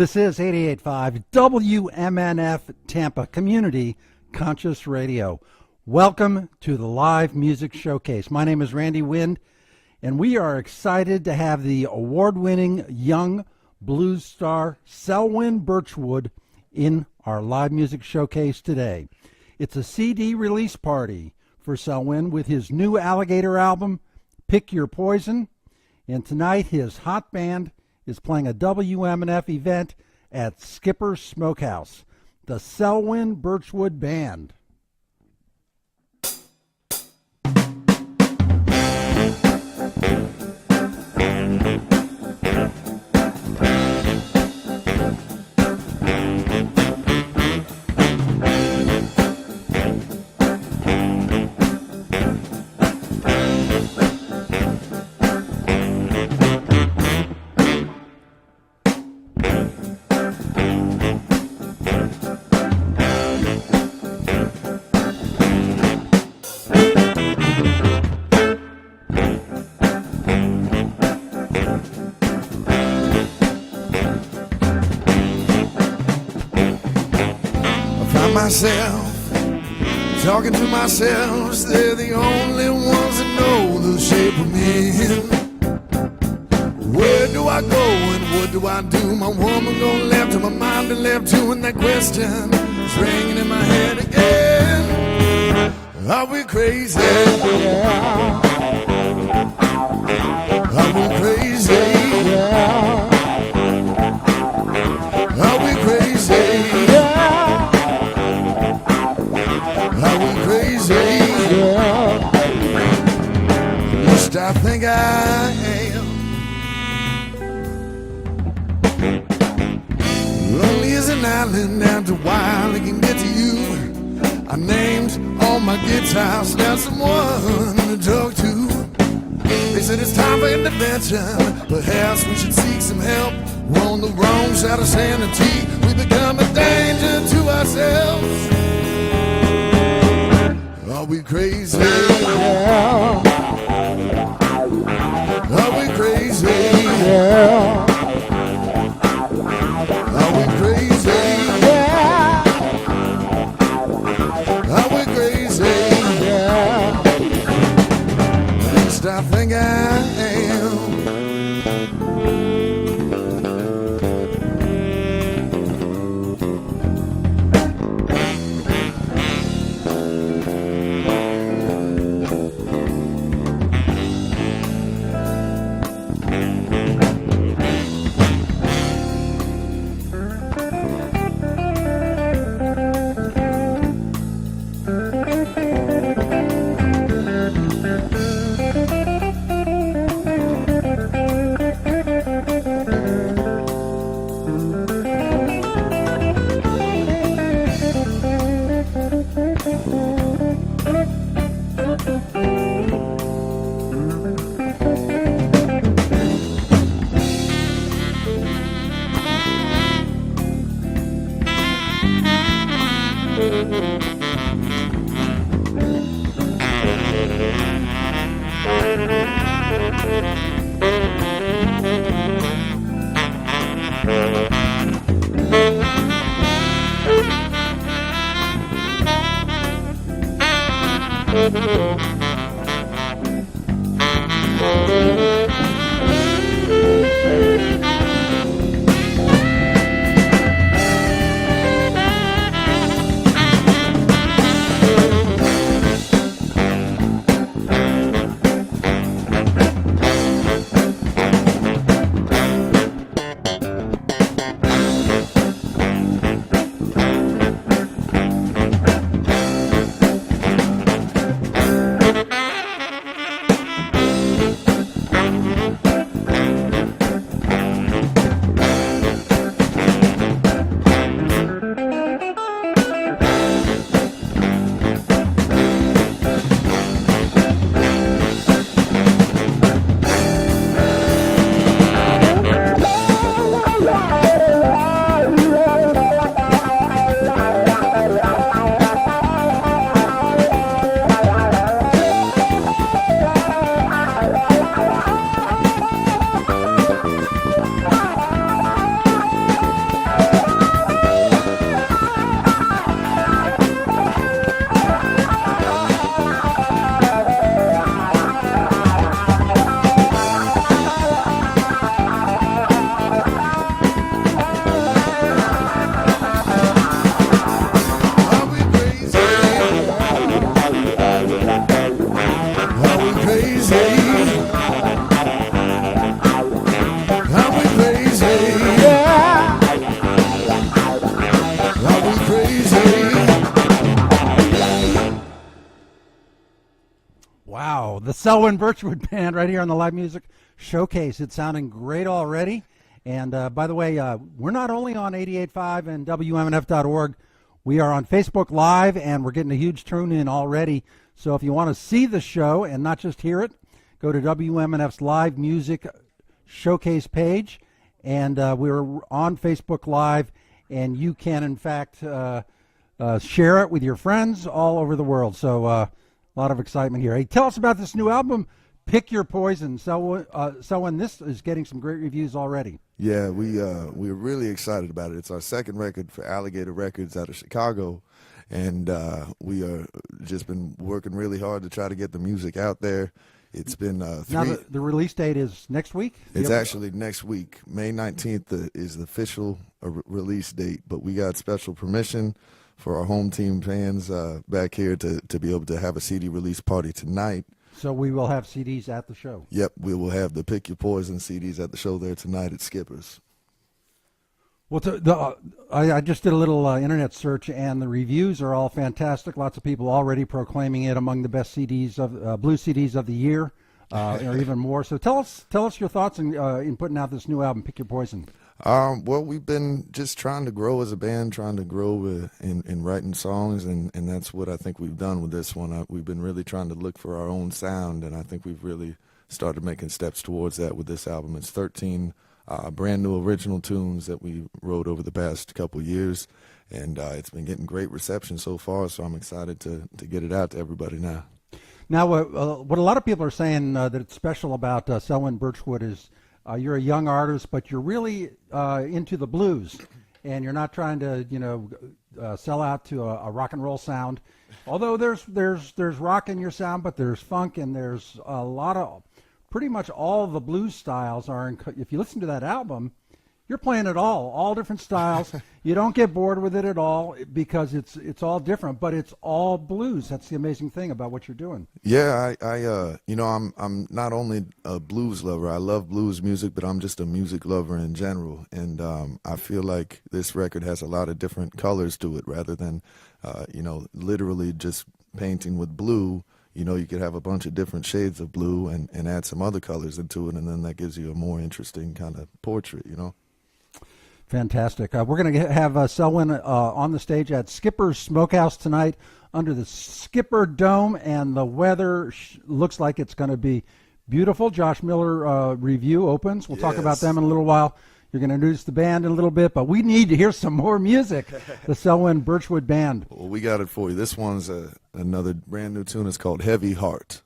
This is 88.5 WMNF Tampa Community Conscious Radio. Welcome to the Live Music Showcase. My name is Randy Wind, and we are excited to have the award-winning young blues star Selwyn Birchwood in our Live Music Showcase today. It's a CD release party for Selwyn with his new Alligator album, Pick Your Poison, and tonight his hot band is playing a WMNF event at Skipper's Smokehouse, the Selwyn Birchwood Band. Myself, talking to myself, they're the only ones that know the shape of me. Where do I go and what do I do? My woman gone left and my mind been left too, and that question is ringing in my head again. Are we crazy? Are we crazy? Are we crazy? Are we crazy? Must I think I am? Lonely as an island, after a while it can get to you. I named all my guitars, now someone to talk to. They said it's time for intervention, perhaps we should seek some help. We're on the wrong side of sanity, we become a danger to ourselves. Are we crazy? Yeah. Are we crazy? Yeah. Are we crazy? Yeah. Are we crazy? Yeah. At least I think I am. the Selwyn Birchwood Band right here on the Live Music Showcase. It's sounding great already. And by the way, we're not only on 88.5 and WMNF.org. We are on Facebook Live, and we're getting a huge tune-in already. So if you want to see the show and not just hear it, go to WMNF's Live Music Showcase page. And we're on Facebook Live, and you can, in fact, share it with your friends all over the world. So a lot of excitement here. Hey, tell us about this new album, Pick Your Poison. Selwyn, this is getting some great reviews already. Yeah, we're really excited about it. It's our second record for Alligator Records out of Chicago, and we are just been working really hard to try to get the music out there. It's been Now the release date is next week? It's actually next week. May 19th is the official release date, but we got special permission for our home team fans back here to be able to have a CD release party tonight. So we will have CDs at the show. Yep, we will have the Pick Your Poison CDs at the show there tonight at Skipper's. Well, I just did a little internet search, and the reviews are all fantastic. Lots of people already proclaiming it among the best CDs of blues CDs of the year, or even more. So tell us your thoughts in putting out this new album, Pick Your Poison. Well, we've been just trying to grow as a band, trying to grow in writing songs, and that's what I think we've done with this one. We've been really trying to look for our own sound, and I think we've really started making steps towards that with this album. It's 13 brand new original tunes that we wrote over the past couple years, and it's been getting great reception so far, so I'm excited to get it out to everybody now. Now, what a lot of people are saying that it's special about Selwyn Birchwood is you're a young artist, but you're really into the blues, and you're not trying to, sell out to a rock and roll sound. Although there's rock in your sound, but there's funk, and there's a lot of, pretty much all the blues styles are. If you listen to that album, you're playing it all different styles. You don't get bored with it at all because it's all different, but it's all blues. That's the amazing thing about what you're doing. Yeah, I'm not only a blues lover. I love blues music, but I'm just a music lover in general. And I feel like this record has a lot of different colors to it, rather than, literally just painting with blue. You could have a bunch of different shades of blue and add some other colors into it, and then that gives you a more interesting kind of portrait, Fantastic. We're going to have Selwyn on the stage at Skipper's Smokehouse tonight under the Skipper Dome, and the weather looks like it's going to be beautiful. Josh Miller Review opens. We'll talk about them in a little while. You're going to introduce the band in a little bit, but we need to hear some more music, the Selwyn Birchwood Band. Well, we got it for you. This one's another brand new tune. It's called Heavy Heart.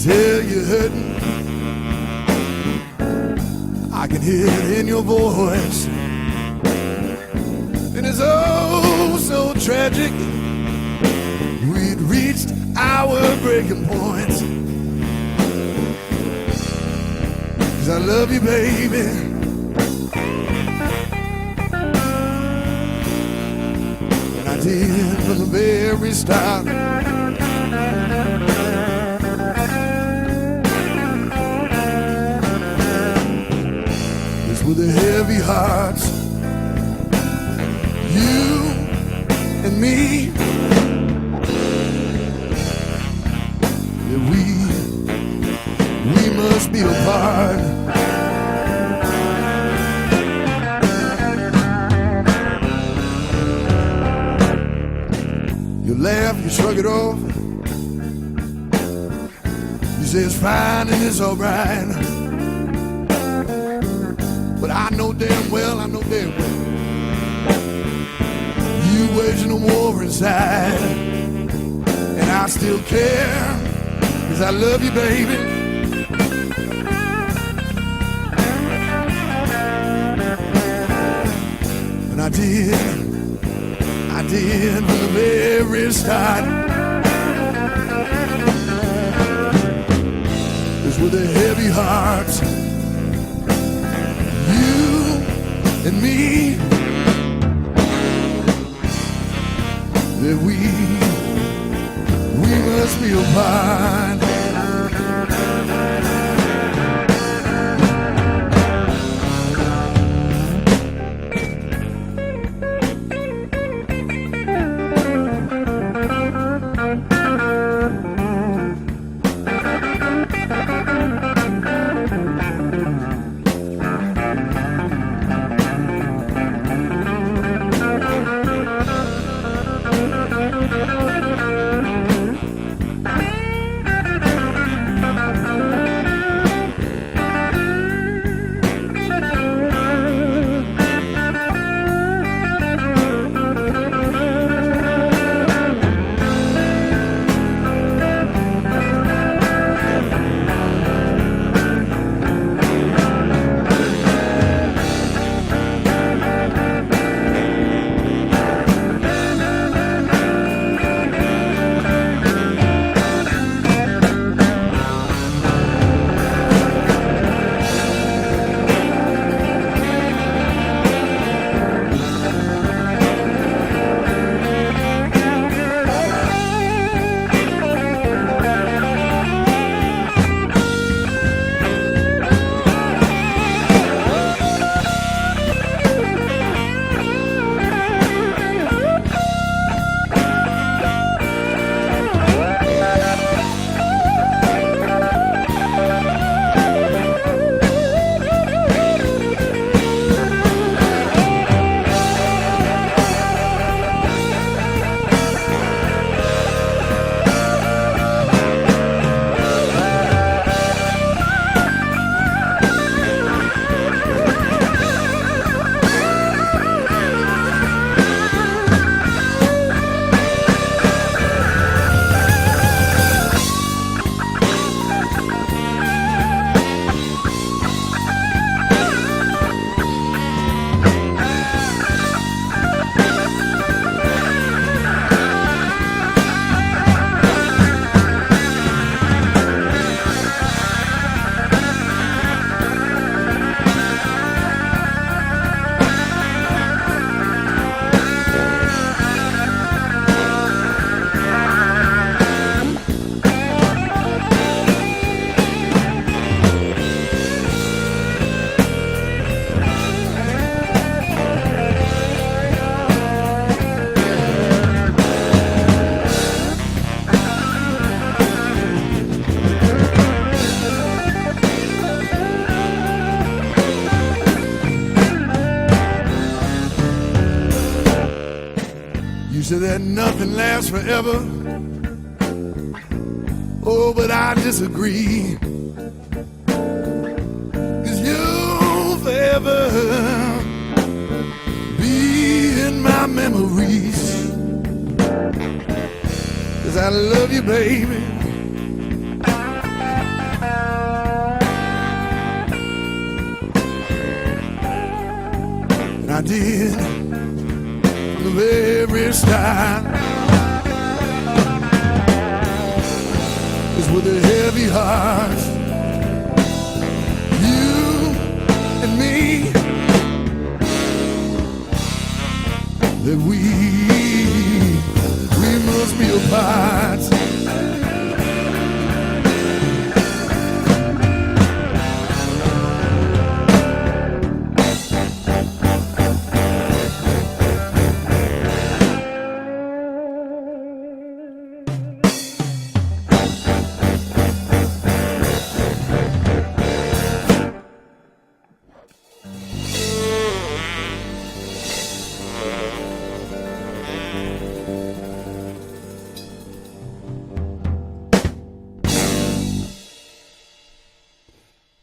Tell you're hurting, I can hear it in your voice, and it's oh so tragic. We'd reached our breaking point, 'cause I love you, baby, and I did from the very start. With a heavy heart, you and me, yeah, we must be apart. You laugh, you shrug it off, you say it's fine and it's alright. But I know damn well, you waging a war inside, and I still care, 'cause I love you, baby. And I did from the very start. with a heavy heart. You and me, that we must be apart. So that nothing lasts forever. Oh, but I disagree. 'Cause you'll forever be in my memories. 'Cause I love you, baby. And I did. From the very start, it's with a heavy heart. You and me, that we must be apart.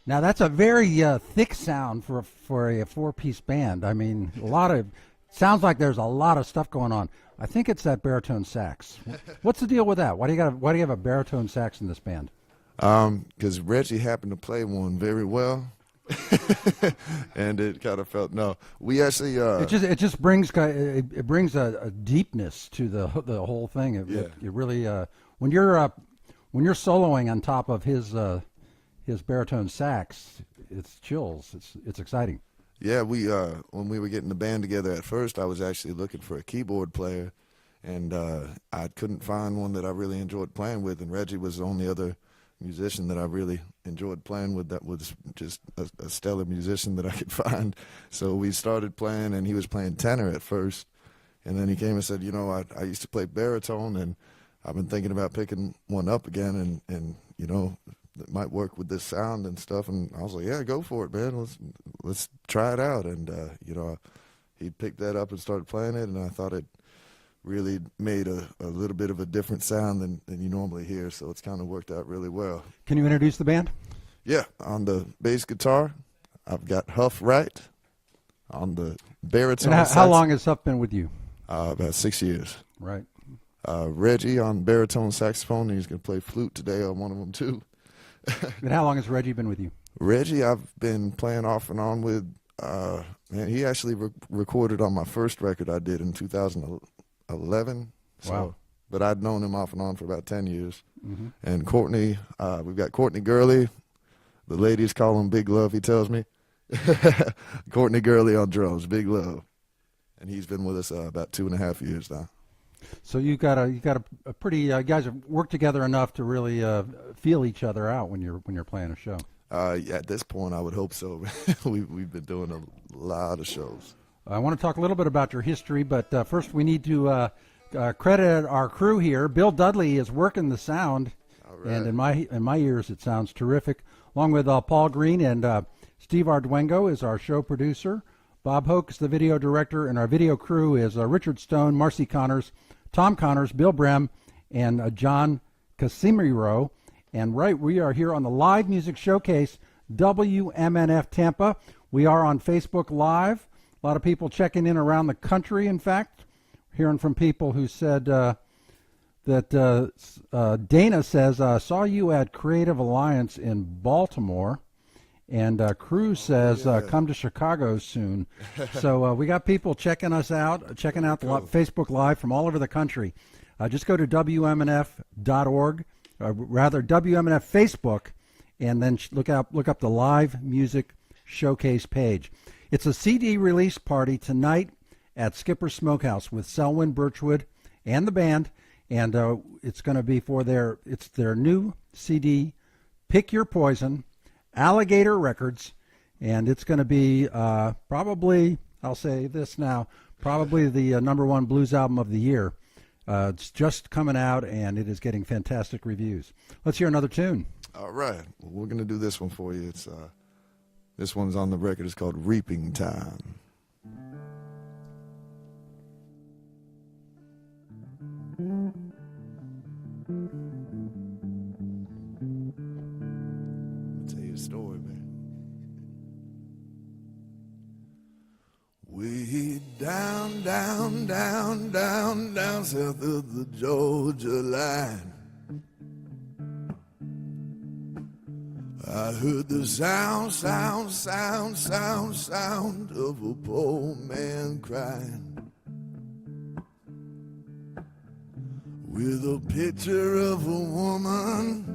Now that's a very thick sound for a four-piece band. I mean, sounds like there's a lot of stuff going on. I think it's that baritone sax. What's the deal with that? Why do you have a baritone sax in this band? Because Reggie happened to play one very well, and it kind of felt we actually it just brings a deepness to the whole thing. It really when you're soloing on top of his his baritone sax, it's chills. It's exciting. Yeah, we when we were getting the band together at first, I was actually looking for a keyboard player, and I couldn't find one that I really enjoyed playing with, and Reggie was the only other musician that I really enjoyed playing with that was just a stellar musician that I could find. So we started playing, and he was playing tenor at first, and then he came and said, you know, I used to play baritone, and I've been thinking about picking one up again, and you know, it might work with this sound and stuff. And I was like, yeah, go for it, man. Let's try it out. And you know, he picked that up and started playing it, and I thought it really made a little bit of a different sound than you normally hear. So it's kind of worked out really well. Can you introduce the band? Yeah, on the bass guitar, I've got Huff Wright. On the baritone, And how long has Huff been with you? About 6 years. Right. Reggie on baritone saxophone, and he's going to play flute today on one of them too. And how long has Reggie been with you? Reggie, I've been playing off and on with. Man, he actually recorded on my first record I did in 2011. So, Wow. But I'd known him off and on for about 10 years. Mm-hmm. And Courtney, we've got Courtney Gurley. The ladies call him Big Love, he tells me. Courtney Gurley on drums, Big Love. And he's been with us about 2.5 years now. So you got a pretty you guys have worked together enough to really feel each other out when you're playing a show. Yeah, at this point, I would hope so. We've been doing a lot of shows. I want to talk a little bit about your history, but first we need to credit our crew here. Bill Dudley is working the sound, Right. and in my ears it sounds terrific. Along with Paul Green and Steve Arduengo is our show producer. Bob Hoke is the video director, and our video crew is Richard Stone, Marcy Connors, Tom Connors, Bill Brem, and John Casimiro. And we are here on the Live Music Showcase, WMNF Tampa. We are on Facebook Live. A lot of people checking in around the country, in fact. Hearing from people who said that Dana says, saw you at Creative Alliance in Baltimore. And Cruz says, come to Chicago soon. So we got people checking us out, checking out the Facebook Live from all over the country. Just go to WMNF.org, rather WMNF Facebook, and then look up the Live Music Showcase page. It's a CD release party tonight at Skipper's Smokehouse with Selwyn Birchwood and the band, and it's going to be for their new CD, Pick Your Poison, Alligator Records, and it's going to be probably, I'll say this now, probably the #1 blues album of the year. It's just coming out, and it is getting fantastic reviews. Let's hear another tune. All right. Well, we're going to do this one for you. It's this one's on the record. It's called Reaping Time. Story, man. Way down, down, down, down, down south of the Georgia line, I heard the sound, sound, sound, sound, sound of a poor man crying, with a picture of a woman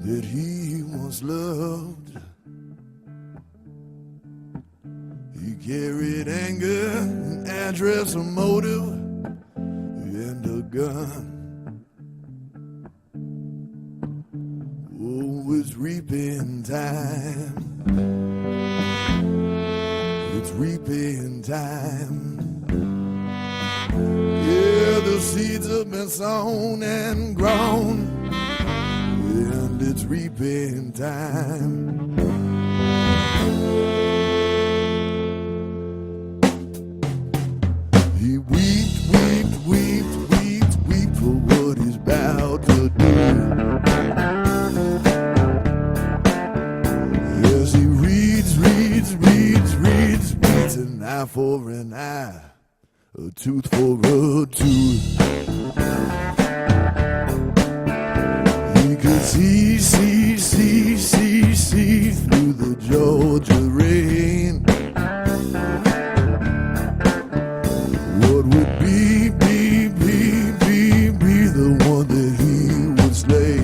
that he once loved. He carried anger, an address, a motive, and a gun. Oh, it's reaping time. It's reaping time. Yeah, the seeds have been sown and grown, and it's reaping time. He weep for what he's about to do. Yes, he reads an eye for an eye, a tooth for a tooth. He could see through the Georgia rain. What would be the one that he would slay?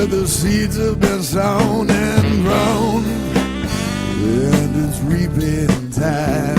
the seeds have been sown and grown, and it's reaping time.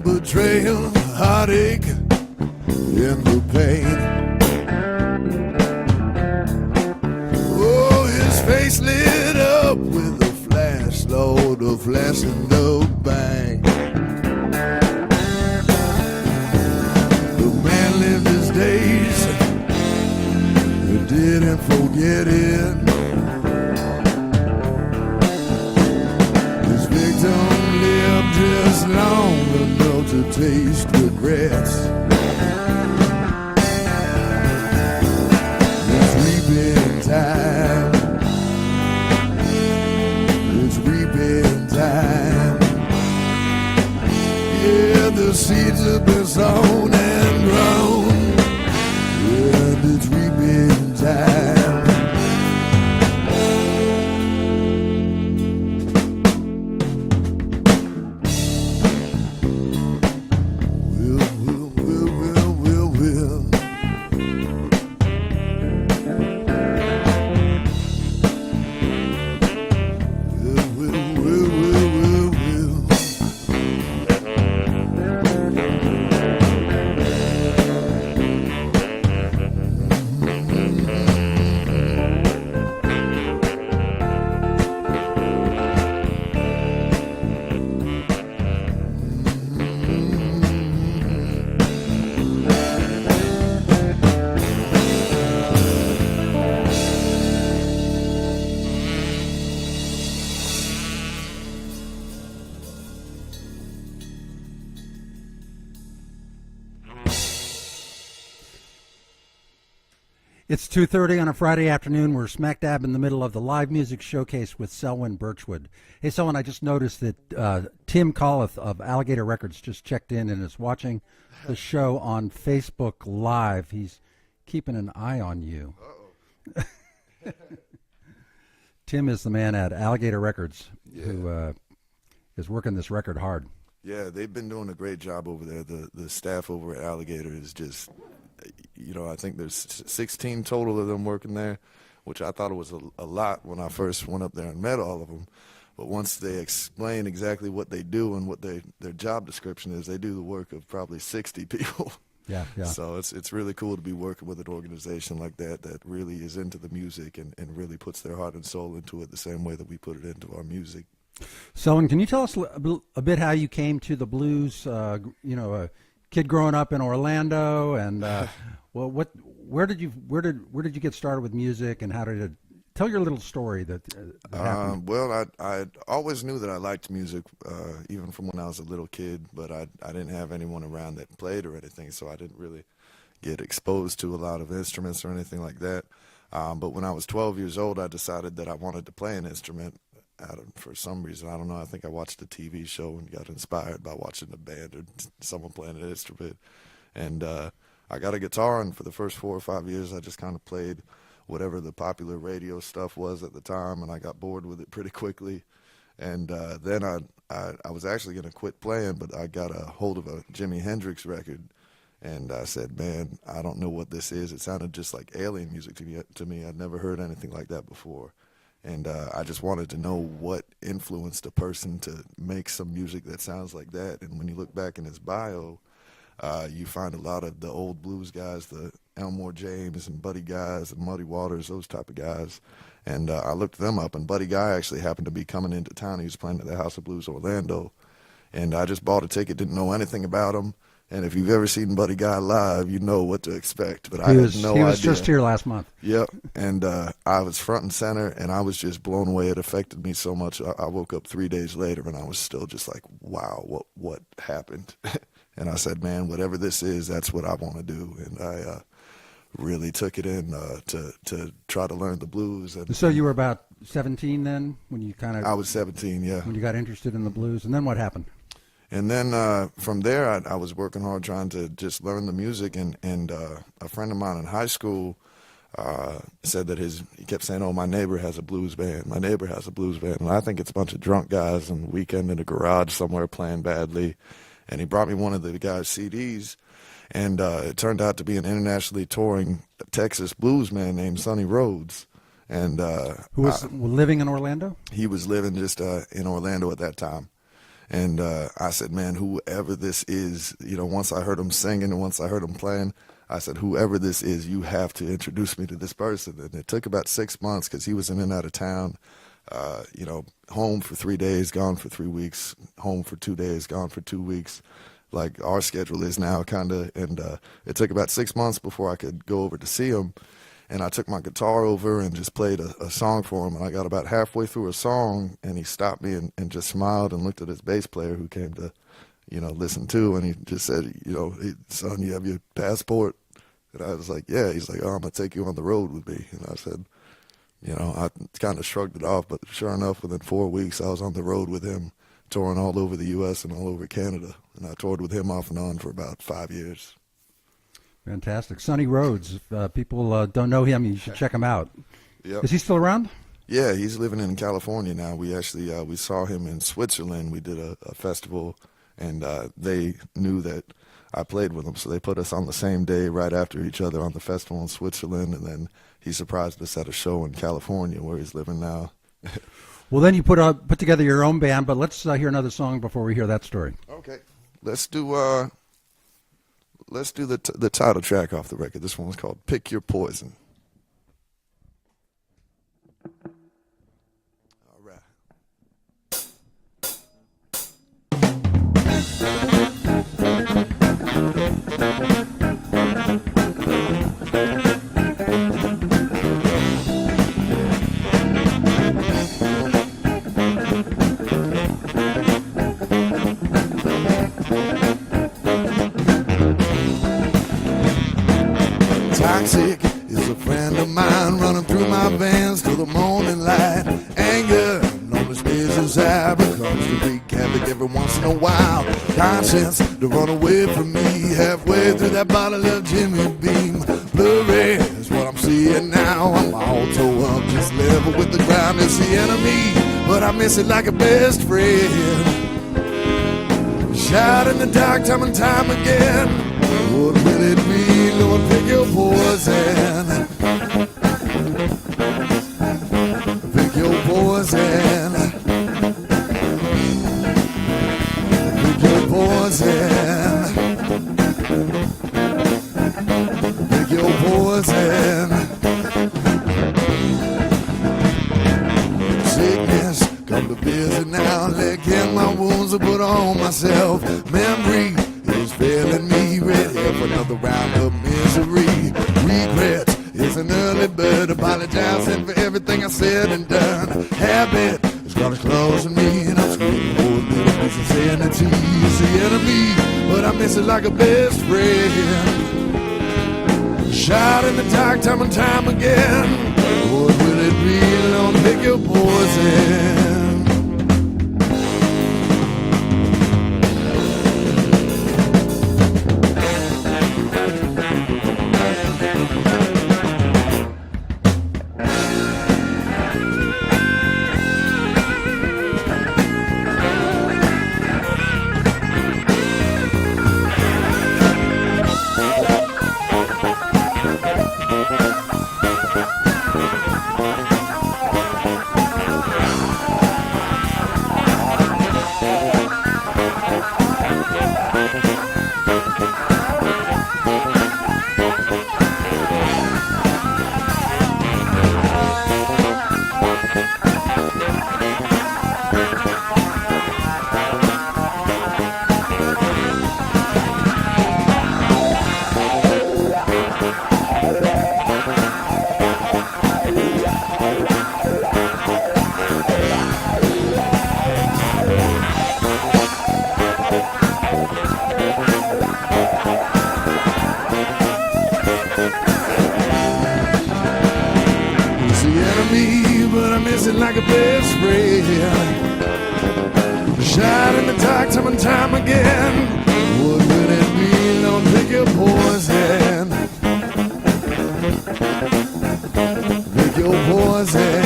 Betrayal, heartache, and the pain. Oh, his face lit up with a flash, Lord, a flash and a bang. The man lived his days, he didn't forget it. His victim lived just long enough to taste regrets. It's reaping time. It's reaping time. Yeah, the seeds have been sown and grown, and it's reaping time. It's 2:30 on a Friday afternoon. We're smack dab in the middle of the live music showcase with Selwyn Birchwood. Hey, Selwyn, I just noticed that Tim Colliff of Alligator Records just checked in and is watching the show on Facebook Live. He's keeping an eye on you. Uh-oh. Tim is the man at Alligator Records who is working this record hard. Yeah, they've been doing a great job over there. The staff over at Alligator is just, you know, I think there's 16 total of them working there, which I thought it was a lot when I first went up there and met all of them. But once they explain exactly what they do and what their job description is, they do the work of probably 60 people. Yeah. So it's really cool to be working with an organization like that really is into the music and really puts their heart and soul into it the same way that we put it into our music. Selwyn, can you tell us a bit how you came to the blues? A kid growing up in Orlando, and well, where did you get started with music, and how did it? Tell your little story that happened. Well, I always knew that I liked music, even from when I was a little kid, but I didn't have anyone around that played or anything, so I didn't really get exposed to a lot of instruments or anything like that. But when I was 12 years old, I decided that I wanted to play an instrument. For some reason, I don't know. I think I watched a TV show and got inspired by watching a band or someone playing an instrument. And I got a guitar, and for the first 4 or 5 years, I just kind of played whatever the popular radio stuff was at the time, and I got bored with it pretty quickly. And then I was actually going to quit playing, but I got a hold of a Jimi Hendrix record, and I said, man, I don't know what this is. It sounded just like alien music to me. I'd never heard anything like that before. And I just wanted to know what influenced a person to make some music that sounds like that. And when you look back in his bio, you find a lot of the old blues guys, the Elmore James and Buddy Guys and Muddy Waters, those type of guys. And I looked them up, and Buddy Guy actually happened to be coming into town. He was playing at the House of Blues Orlando. And I just bought a ticket, didn't know anything about him. And if you've ever seen Buddy Guy live, you know what to expect. But I had no idea. He was just here last month. Yep. And I was front and center, and I was just blown away. It affected me so much. I woke up 3 days later, and I was still just like, wow, what happened? And I said, man, whatever this is, that's what I want to do. And I really took it in to try to learn the blues. And so you were about 17 then when you kind of... I was 17, yeah. When you got interested in the blues. And then what happened? And then from there, I was working hard trying to just learn the music. And a friend of mine in high school said that he kept saying, oh, my neighbor has a blues band. My neighbor has a blues band. And I think it's a bunch of drunk guys on the weekend in a garage somewhere playing badly. And he brought me one of the guy's CDs. And it turned out to be an internationally touring Texas blues man named Sonny Rhodes. And who was living in Orlando? He was living just in Orlando at that time. And I said, man, whoever this is, once I heard him singing and once I heard him playing, I said, whoever this is, you have to introduce me to this person. And it took about 6 months because he was in and out of town, home for 3 days, gone for 3 weeks, home for 2 days, gone for 2 weeks, like our schedule is now kind of. And it took about 6 months before I could go over to see him. And I took my guitar over and just played a song for him. And I got about halfway through a song, and he stopped me and just smiled and looked at his bass player who came to, listen to. And he just said, hey, son, you have your passport? And I was like, yeah. He's like, oh, I'm going to take you on the road with me. And I said, I kind of shrugged it off. But sure enough, within 4 weeks, I was on the road with him, touring all over the U.S. and all over Canada. And I toured with him off and on for about 5 years. Fantastic. Sonny Rhodes. If people don't know him, you should check him out. Yep. Is he still around? Yeah, he's living in California now. We actually we saw him in Switzerland. We did a festival, and they knew that I played with him, so they put us on the same day right after each other on the festival in Switzerland, and then he surprised us at a show in California where he's living now. Well, then you put together your own band, but let's hear another song before we hear that story. Okay. Let's do the title track off the record. This one's called Pick Your Poison. All right. Toxic is a friend of mine running through my veins till the morning light. Anger, no mistakes inside, becomes to wreak havoc every once in a while. Conscience to run away from me halfway through that bottle of Jimmy Beam. Blurry is what I'm seeing now. I'm all tore up, just level with the ground. It's the enemy, but I miss it like a best friend. Shout in the dark time and time again. What will it be? Lord, pick your poison. Pick your poison. Pick your poison. Pick your poison. Sickness, come to visit now. Licking my wounds I put on myself. Memory is failing me, ready for another round of misery. Regret is an early bird, apologizing for everything I said and done. Habit is gonna close on me, and I'm screaming for a little piece of sanity. It's the enemy, but I miss it like a best friend. Shout in the dark time and time again. What will it be? Lord, pick your poison. He's the enemy, but I miss it like a best friend. Shot in the dark time and time again. What would it be? Don't pick your poison. Pick your poison.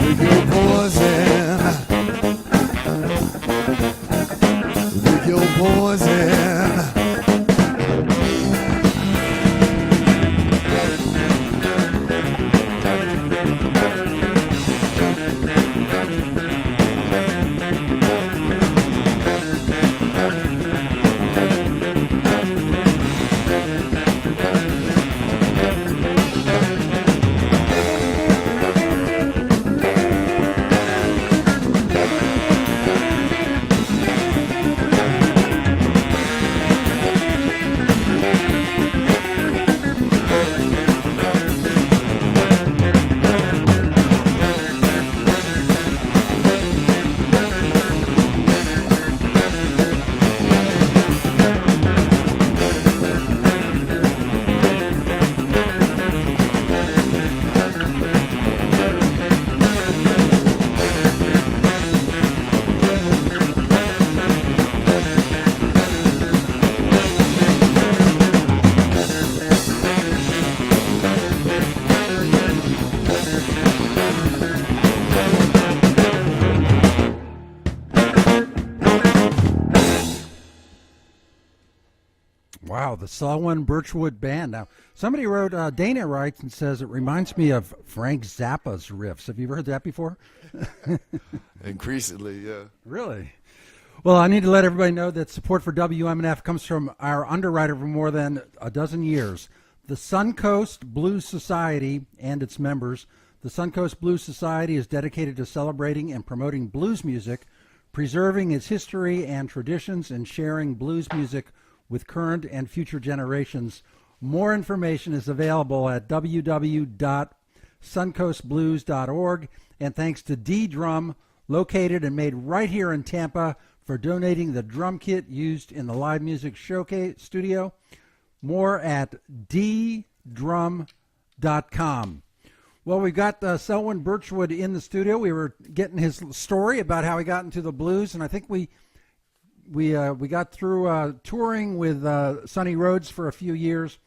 Pick your poison. Pick your poison. Wow, the Selwyn Birchwood Band. Now, somebody wrote, Dana writes and says, it reminds me of Frank Zappa's riffs. Have you ever heard that before? Increasingly, yeah. Really? Well, I need to let everybody know that support for WMNF comes from our underwriter for more than a dozen years, the Suncoast Blues Society and its members. The Suncoast Blues Society is dedicated to celebrating and promoting blues music, preserving its history and traditions, and sharing blues music with current and future generations. More information is available at www.suncoastblues.org. And thanks to D Drum, located and made right here in Tampa, for donating the drum kit used in the live music showcase studio. More at ddrum.com. Well, we've got Selwyn Birchwood in the studio. We were getting his story about how he got into the blues, and I think we got through touring with Sonny Rhodes for a few years,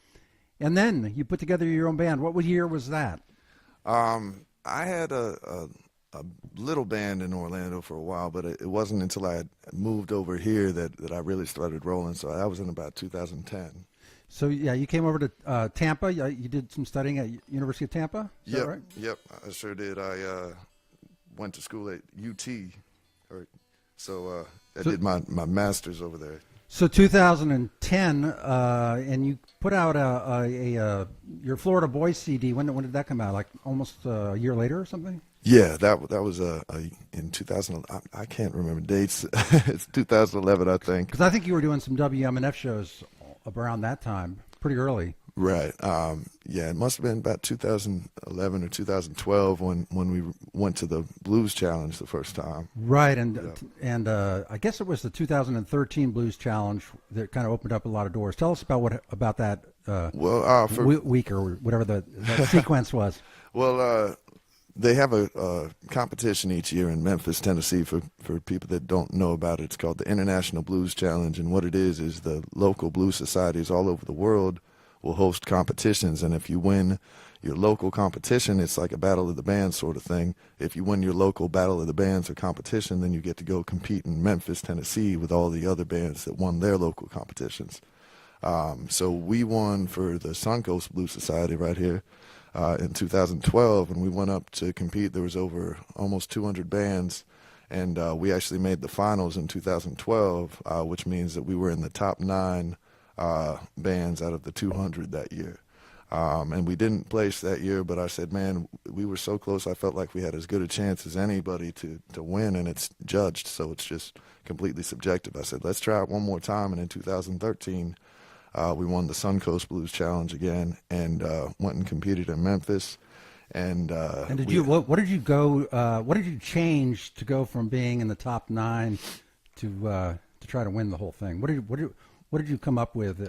and then you put together your own band. What year was that? I had a little band in Orlando for a while, but it wasn't until I had moved over here that I really started rolling. So that was in about 2010. So, yeah, you came over to Tampa. You did some studying at University of Tampa? Is that right? Yep, I sure did. I went to school at UT, so I did my master's over there. So 2010, and you put out your Florida Boys CD. When did that come out? Like almost a year later or something? Yeah, that was in 2000. I can't remember dates. It's 2011, I think. Because I think you were doing some WMNF shows around that time, pretty early. Right. Yeah, it must have been about 2011 or 2012 when we went to the Blues Challenge the first time. Right, and I guess it was the 2013 Blues Challenge that kind of opened up a lot of doors. Tell us about that week or whatever that sequence was. Well, they have a competition each year in Memphis, Tennessee. For people that don't know about it, it's called the International Blues Challenge, and what it is the local blues societies all over the world will host competitions, and if you win your local competition, it's like a battle of the bands sort of thing. If you win your local battle of the bands or competition, then you get to go compete in Memphis, Tennessee with all the other bands that won their local competitions. So we won for the Suncoast Blues Society right here in 2012, and we went up to compete. There was over almost 200 bands, and we actually made the finals in 2012, which means that we were in the top 9 bands out of the 200 that year. And we didn't place that year, but I said, man, we were so close. I felt like we had as good a chance as anybody to win, and it's judged, so it's just completely subjective. I said, let's try it one more time, and in 2013, we won the Suncoast Blues Challenge again, and went and competed in Memphis. And did you what did you go? What did you change to go from being in the top 9 to try to win the whole thing? What did you come up with?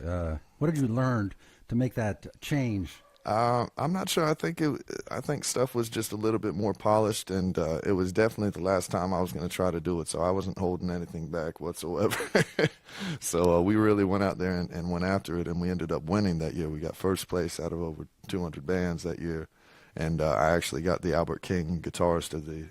What did you learn to make that change? I'm not sure. I think stuff was just a little bit more polished, and it was definitely the last time I was going to try to do it, so I wasn't holding anything back whatsoever. So we really went out there and went after it, and we ended up winning that year. We got first place out of over 200 bands that year, and I actually got the Albert King Guitarist of the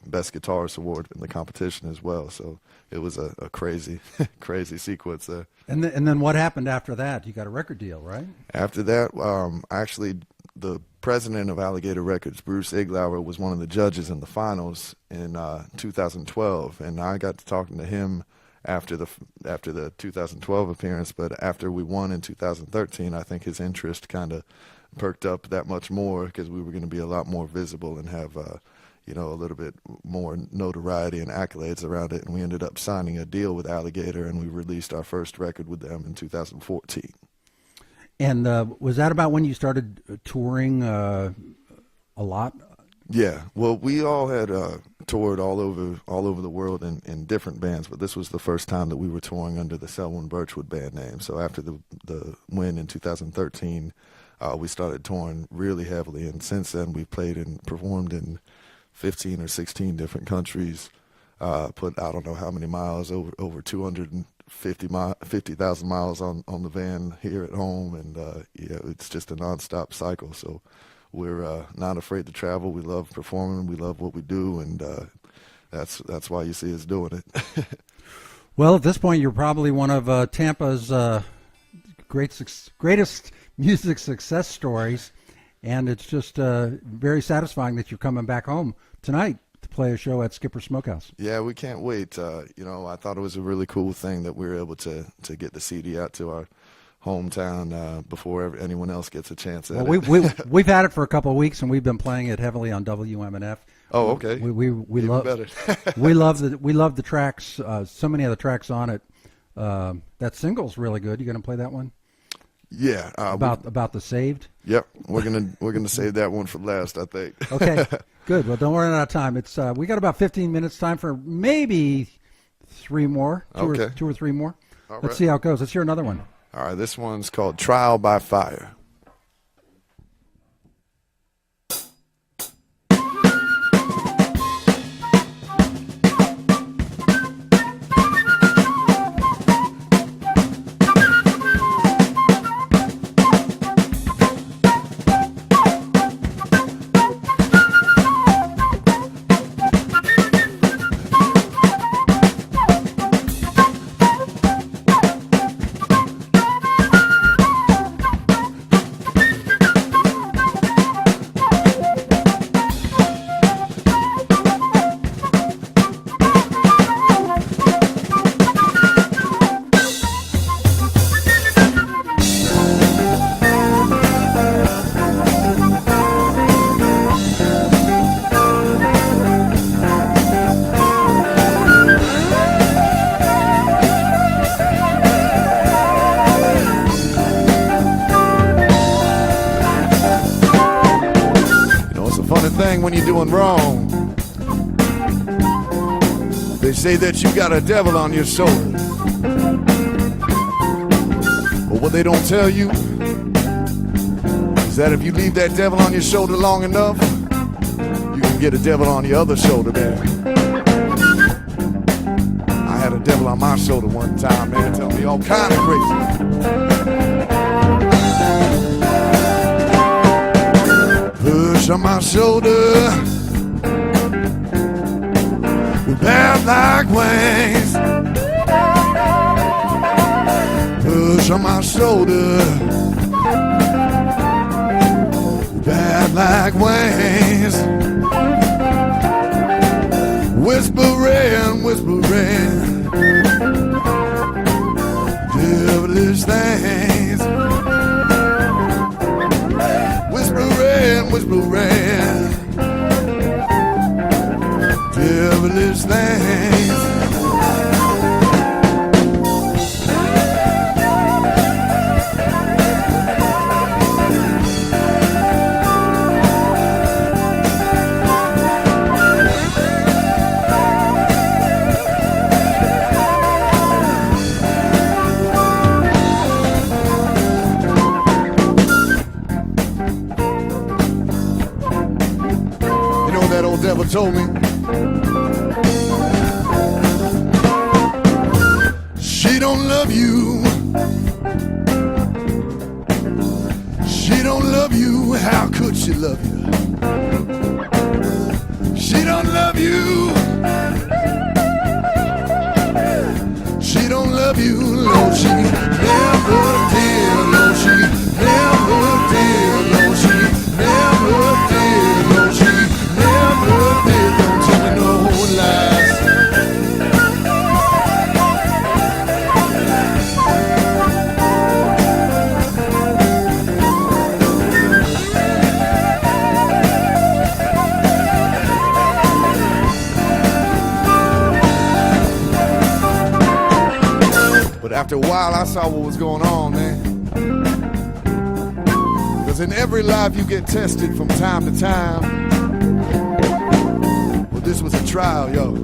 Best Guitarist Award in the competition as well. So it was a crazy, crazy sequence there. And then what happened after that? You got a record deal, right? After that, actually, the president of Alligator Records, Bruce Iglauer, was one of the judges in the finals in 2012, and I got to talking to him after the 2012 appearance. But after we won in 2013, I think his interest kind of perked up that much more because we were going to be a lot more visible and have a little bit more notoriety and accolades around it, and we ended up signing a deal with Alligator, and we released our first record with them in 2014. And was that about when you started touring a lot? Yeah, well, we all had toured all over the world in different bands, but this was the first time that we were touring under the Selwyn Birchwood band name. So after the win in 2013, we started touring really heavily, and since then we've played and performed in 15 or 16 different countries, put I don't know how many miles, over 250,000 miles on the van here at home, and it's just a nonstop cycle. So we're not afraid to travel. We love performing. We love what we do, and that's why you see us doing it. Well, at this point, you're probably one of Tampa's greatest music success stories. And it's just very satisfying that you're coming back home tonight to play a show at Skipper Smokehouse. Yeah, we can't wait. I thought it was a really cool thing that we were able to get the CD out to our hometown before anyone else gets a chance at it. We've had it for a couple of weeks, and we've been playing it heavily on WMNF. Oh, okay. We love better. we love the tracks. So many of the tracks on it. That single's really good. You going to play that one? Yeah. About the saved. Yep, we're gonna save that one for last, I think. Okay, good. Well, don't run out of time. It's we got about 15 minutes time for maybe 3 more, two or three more. Let's see how it goes. Let's hear another one. All right, this one's called Trial by Fire. When you're doing wrong, they say that you got a devil on your shoulder, but what they don't tell you is that if you leave that devil on your shoulder long enough, you can get a devil on your other shoulder, man. I had a devil on my shoulder one time, man, telling me all kind of crazy. Push on my shoulder with bad like wings. Push on my shoulder with bad like wings. Whispering, whispering devilish things. what that old devil told me. She don't love you. She don't love you. How could she love you? She don't love you. She don't love you. No, she never did. No, she never did. No, she never did. No, she never did. Don't tell me no lies. But after a while, I saw what was going on, man. Because in every life you get tested from time to time. Well, this was a trial, yo.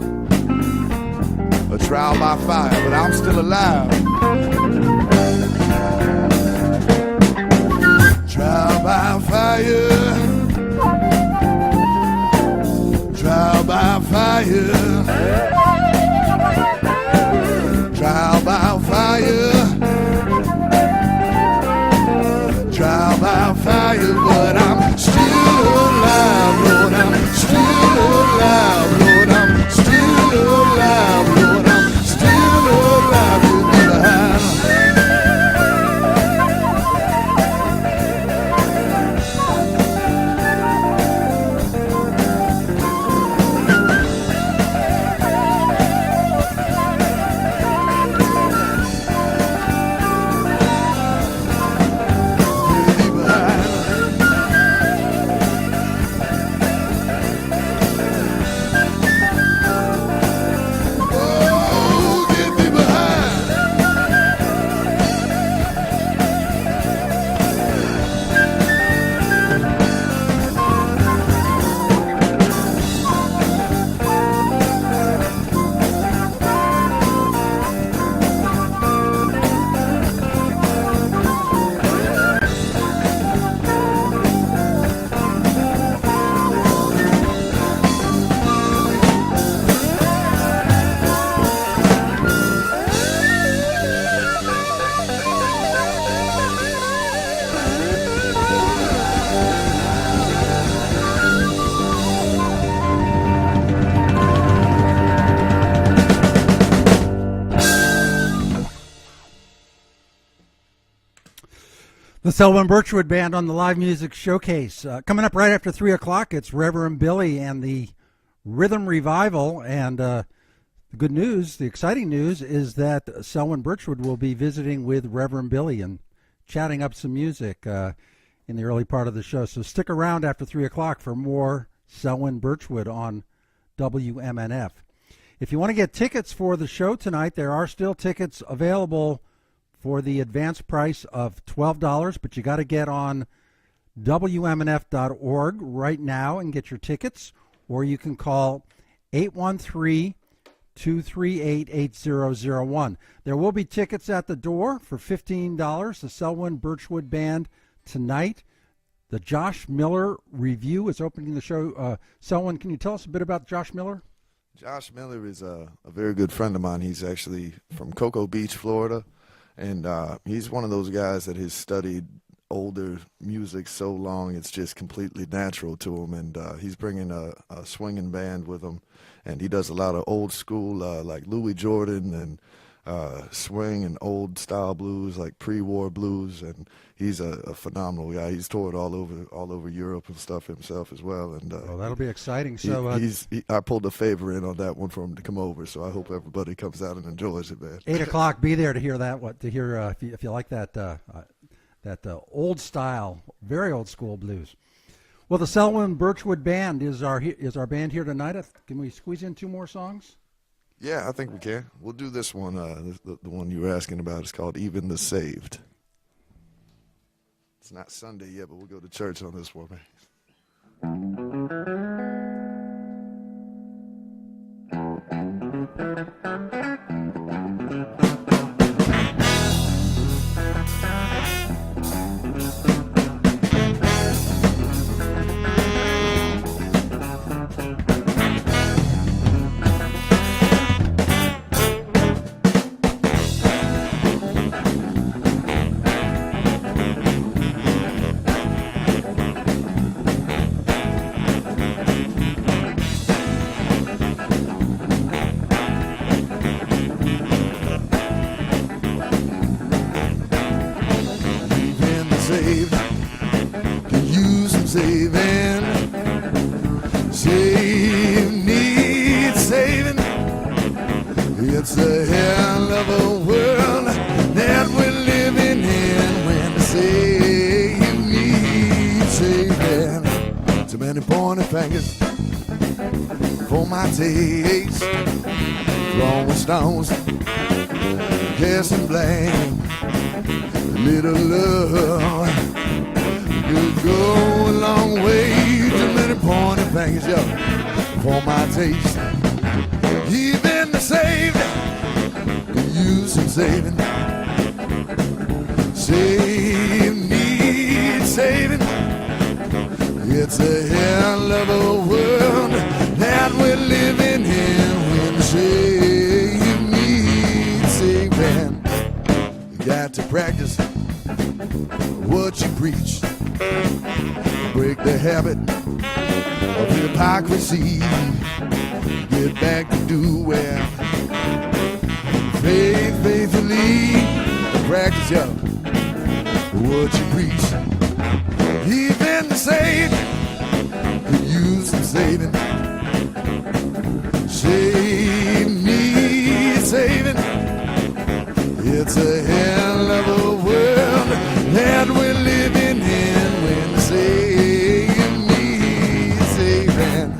A trial by fire, but I'm still alive. Trial by fire. Trial by fire. Trial by fire. Trial by fire, but I'm still alive, Lord, I'm still alive, Lord, I'm still alive, Lord, I'm still alive, you'll be behind. The Selwyn Birchwood Band on the Live Music Showcase. Coming up right after 3 o'clock, it's Reverend Billy and the Rhythm Revival. And the good news, the exciting news, is that Selwyn Birchwood will be visiting with Reverend Billy and chatting up some music in the early part of the show. So stick around after 3 o'clock for more Selwyn Birchwood on WMNF. If you want to get tickets for the show tonight, there are still tickets available for the advance price of $12, but you got to get on WMNF.org right now and get your tickets, or you can call 813-238-8001. There will be tickets at the door for $15. The Selwyn Birchwood Band tonight. The Josh Miller Review is opening the show. Selwyn, can you tell us a bit about Josh Miller? Josh Miller is a very good friend of mine. He's actually from Cocoa Beach, Florida. And he's one of those guys that has studied older music so long it's just completely natural to him. And he's bringing a swinging band with him. And he does a lot of old school like Louis Jordan and swing and old style blues, like pre-war blues. And he's a phenomenal guy. He's toured all over Europe and stuff himself as well. And well, that'll be exciting. So I pulled a favor in on that one for him to come over. So I hope everybody comes out and enjoys it, man. 8 o'clock, be there to hear that. If you like that old style, very old school blues. Well, the Selwyn Birchwood Band is our band here tonight. Can we squeeze in 2 more songs? Yeah, I think we can. We'll do this one. The one you were asking about is called "Even the Saved." It's not Sunday yet, but we'll go to church on this one, man. Needs saving. It's a hell of a world that we're living in when the save needs saving. Too many pointed fingers for my taste, throwing stones, casting blame. Little love could go a long way. Too many pointed fingers, yo, for my taste. Even the saved could use some saving. Needs saving. It's a hell of a world that we're living in when the save needs saving. You got to practice what you preach. Break the habit of hypocrisy. Get back to do well. Faithfully practice what you preach. Even the saved could use some saving. Needs saving. It's a hell of a world that we're living in when the saved needs saving.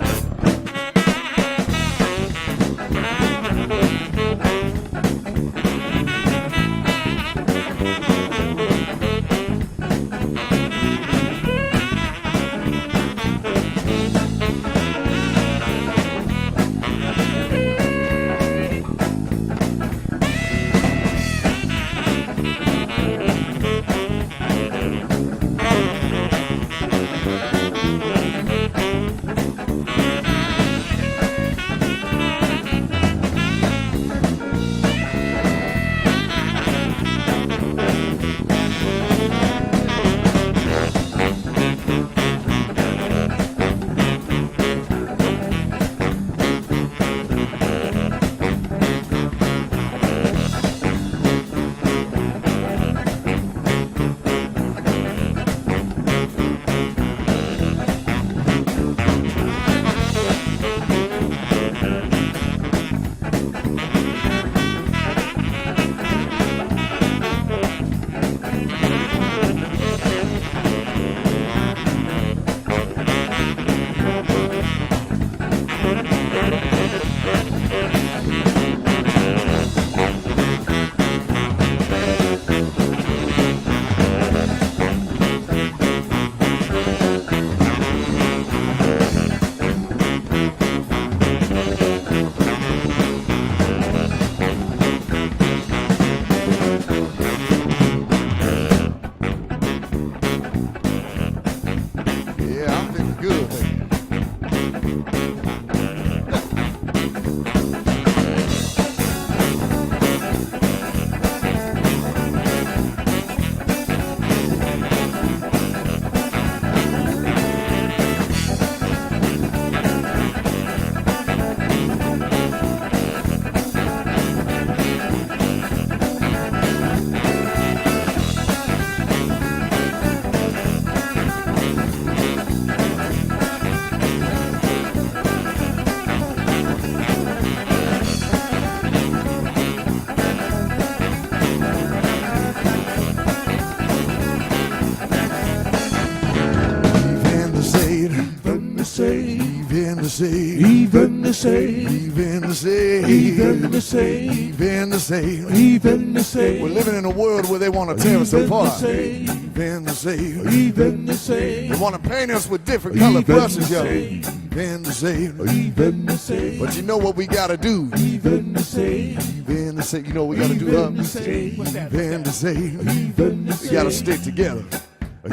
Even the same, even the same, even the same, even the same, even the same, even the same. We're living in a world where they want to tear us apart. Even the same, even the same. They want to paint us with different colored brushes, yo. Even the same, even the same. But you know what we gotta do? Even the same, even the same. You know what we gotta do? Even the same, even the same, even the same. We gotta stick together.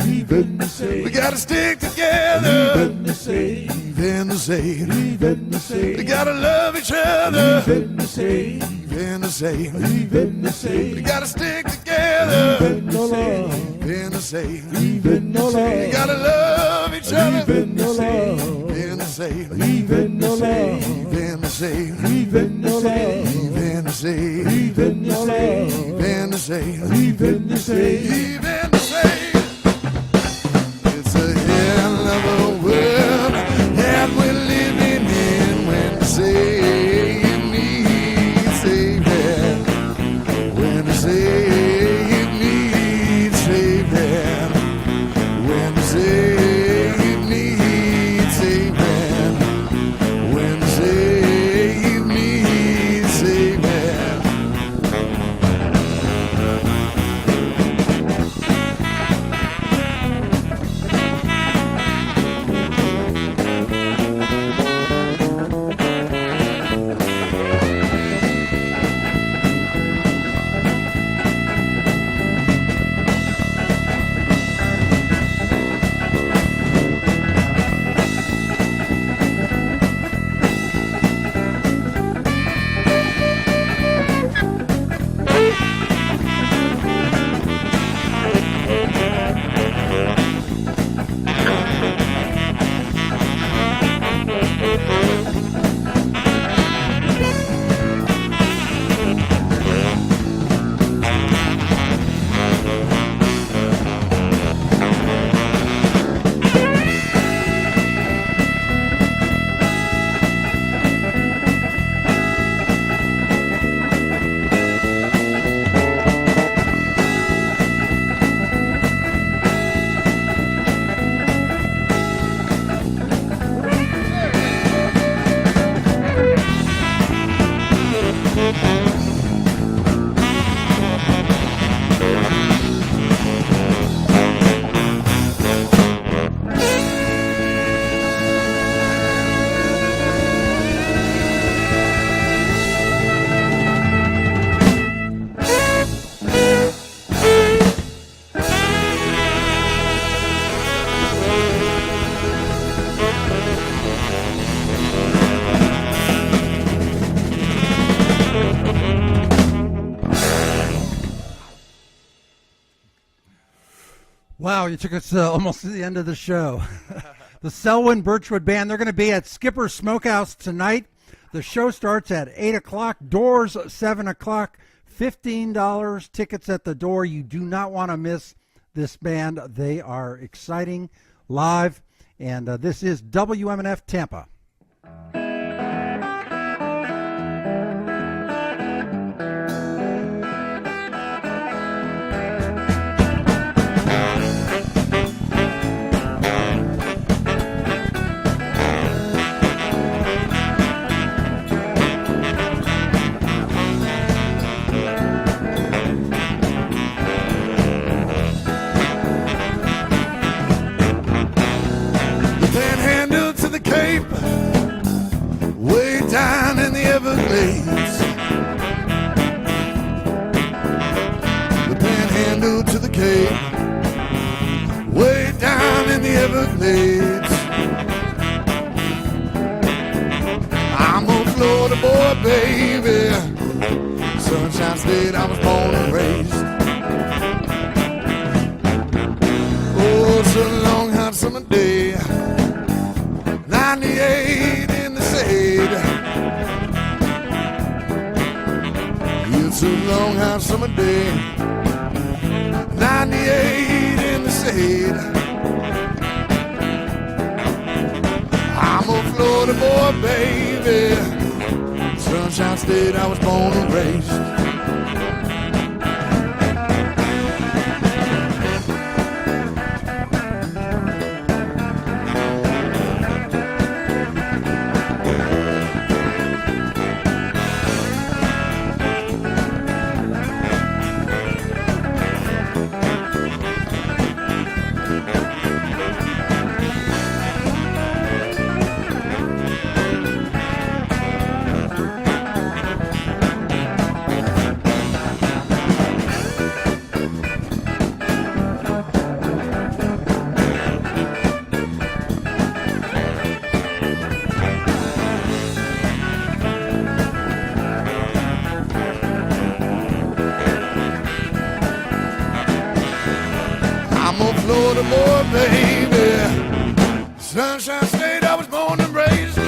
Even the same. We gotta stick together. Even the same. Even the same. Even the same. We gotta love each other. Even the same. Even the same. Even the same. We gotta stick together. Even the same. Even the same. Even the same. We gotta love each other. Even the same. Even the same. Even the same. Even the same. Even the same. Even the same. Even the same. Even the same. Even the same. Even the same. It's a hell of a world that we live Wow, you took us almost to the end of the show. The Selwyn Birchwood Band, they're going to be at Skipper's Smokehouse tonight. The show starts at 8 o'clock, doors 7 o'clock, $15, tickets at the door. You do not want to miss this band. They are exciting, live, and this is WMNF Tampa. Way down in the Everglades, the Panhandle to the Cape. Way down in the Everglades, I'm a Florida boy, baby. Sunshine State, I was born and raised. Oh, it's a long hot summer day, 98 in the shade. It's a long hot summer day, 98 in the shade. I'm a Florida boy, baby. Sunshine State, I was born and raised. Florida boy, baby. Sunshine State, I was born and raised.